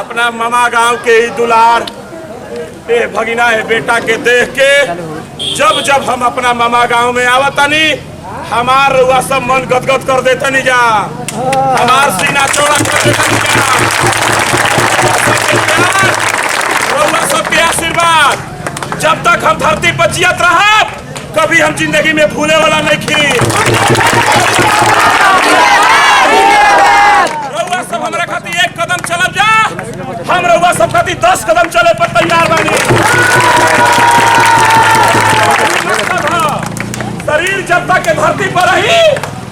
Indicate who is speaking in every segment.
Speaker 1: अपना मामा गांव के ही दुलार ए भगिना है बेटा के देख के जब जब हम अपना मामा गांव में आवतनी हमार रुआ सब मन गदगद कर देतनी जा, हमार सीना चौड़ा कर देतनी जा। रुआ सबके आशीर्वाद जब तक हम धरती पर जियत रहब कभी हम जिंदगी में भूले वाला नहीं खी। रउआ सब हमरा खातिर एक कदम चलब जा, हम रउआ सब खातिर 10 कदम चले पर तैयार बानी। शरीर जब तक के धरती पर रही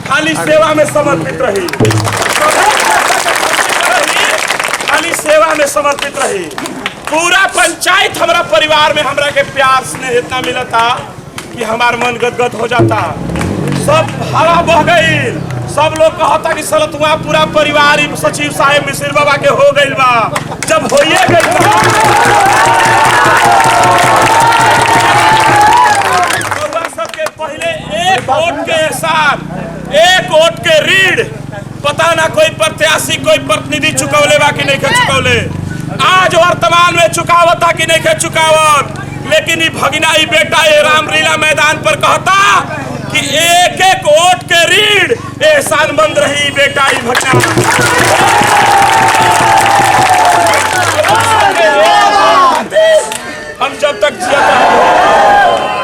Speaker 1: खाली सेवा में समर्पित रही, खाली सेवा में समर्पित रही। पूरा पंचायत हमारा परिवार में हमरा के प्यार स्नेह इतना मिलता कि हमार मन गदगद हो जाता। सब हवा बह गई, सब लोग कहता कि सलतुआ पूरा परिवार सचिव साहेब मिश्र बाबा के हो गई बा। जब होइए गई सबके पहले एक वोट के एहसान, एक वोट के ऋण पता ना कोई प्रत्याशी कोई प्रतिनिधि चुकौले बा कि नहीं के चुकौले, आज वर्तमान में चुकावता कि नहीं के चुकावत। लेकिन ये भगिना ही बेटा ये रामलीला मैदान पर कहता कि एक एक वोट के ऋण एहसानमंद रही बेटा ही भगिना। हम जब तक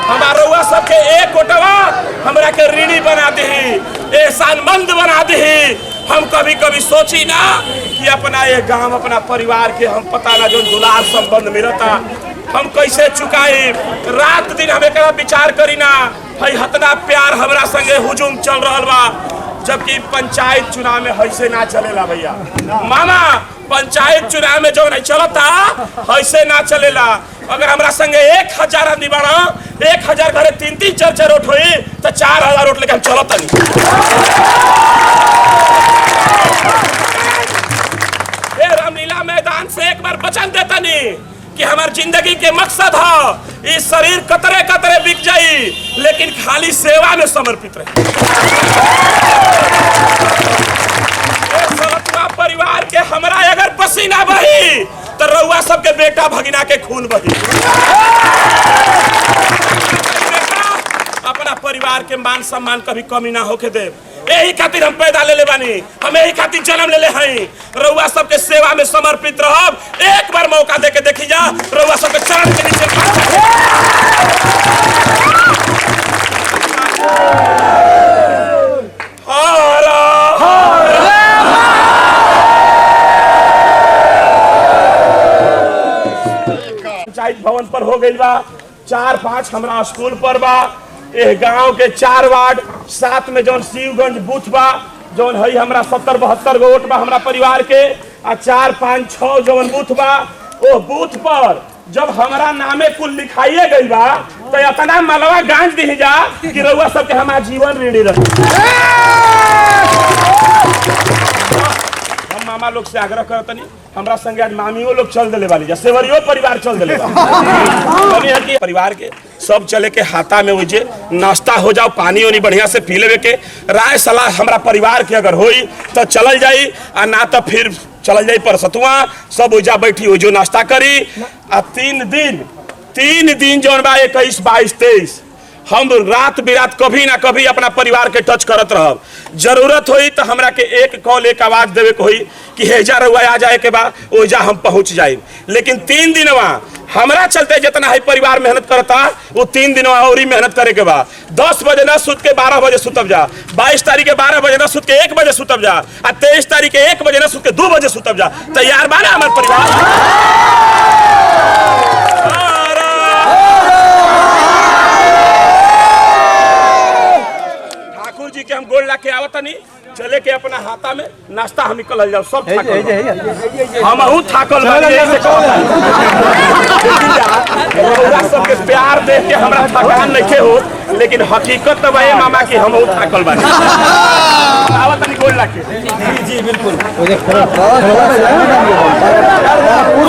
Speaker 1: हमारा सबके एक वोटवा हमरा के ऋणी बना दे, एहसानमंद बना दे। हम कभी कभी सोची ना कि अपना ये गांव अपना परिवार के हम पता ना जो दुलार संबंध मिलता हम कैसे चुकाई। रात दिन हमें करा विचार करी ना भाई हतना प्यार हमरा संगे हुजूम चल रहा बा, जबकि पंचायत चुनाव में ऐसे ना चलेला भैया। मामा पंचायत चुनाव में जो नहीं चलता ऐसे ना चलेला। अगर हमरा संगे 1000 आदमी बना 1000 घरे 3-3 4-4 वोट हुई तो 4000 वोट लेके हम चलता नहीं। रामलीला मैदान से एक बार वचन देता नहीं कि हमार जिंदगी के मकसद है इस शरीर कतरे कतरे बिक जाई लेकिन खाली सेवा में समर्पित रहे। परिवार के हमरा अगर पसीना बही तो रउआ सबके बेटा भगिना के खून बही। अपना परिवार के मान सम्मान कभी कमी ना होके दे, यही खातिर हम पैदा ले बानी, हम यही खातिर जन्म ले हई। रउआ सबके सेवा में समर्पित रहब। एक बार मौका दे के देखी जा रउआ सबके चरण के नीचे पंचायत भवन पर हो गई बा। 4-5 हमरा स्कूल पर बा। ए गांव के 4 वार्ड 7 में जौन शिवगंज बूथ बा जौन है हमरा 70-72 गो वोट बा हमरा परिवार के, आ 4-5-6 जौन बूथ बा ओ बूथ पर जब हमरा नामे कुल लिखाइए गई बा तो इतना मलवा गांज दी जा कि रउआ सबके हमार जीवन ऋणी रही। हम मामा लोग से आग्रह करतनी हमरा संगे आज मामियों लोग चल दिले वाली सेवरियो परिवार चल दिले परिवार के सब चले के हाथा में उजे नाश्ता हो जाओ, पानी वानी बढ़िया से पी लेवे के राय सलाह हमरा परिवार के अगर होई तो चलल जाई, आ ना तो फिर चलल जाई परसतुआ सब उजा बैठी उजो नाश्ता करी। आ 3 दिन जौन बा 21, 22, 23 हम रात बिरात कभी ना कभी अपना परिवार के टच करत रहब। जरूरत होई तो हमरा के एक कॉल एक आवाज देवे के होई कि हेजा रउआ आ जाए के बा ओजा हम पहुंच जाए। लेकिन 3 दिनवा हमरा चलते जितना है परिवार मेहनत करता वो 3 दिनवा और ही मेहनत करे के बा। 10 बजे ना सुत के 12 बजे सुतब जा, 22 तारीख के 12 बजे ना सुत के 1 बजे सुतब जा, आ 23 तारीख के 1 बजे ना सुत के 2 बजे सुतब जा। तैयार बा ना हमार परिवार? जी के हम गोल ला के आवत नहीं चले के अपना हाथा में नाश्ता हम निकल जाओ सब हम थाकल सबके प्यार देख के हमरा थकान नहीं हो, लेकिन हकीकत तो वही मामा की हम थाकल बानी आवत नहीं गोल ला के। जी बिल्कुल।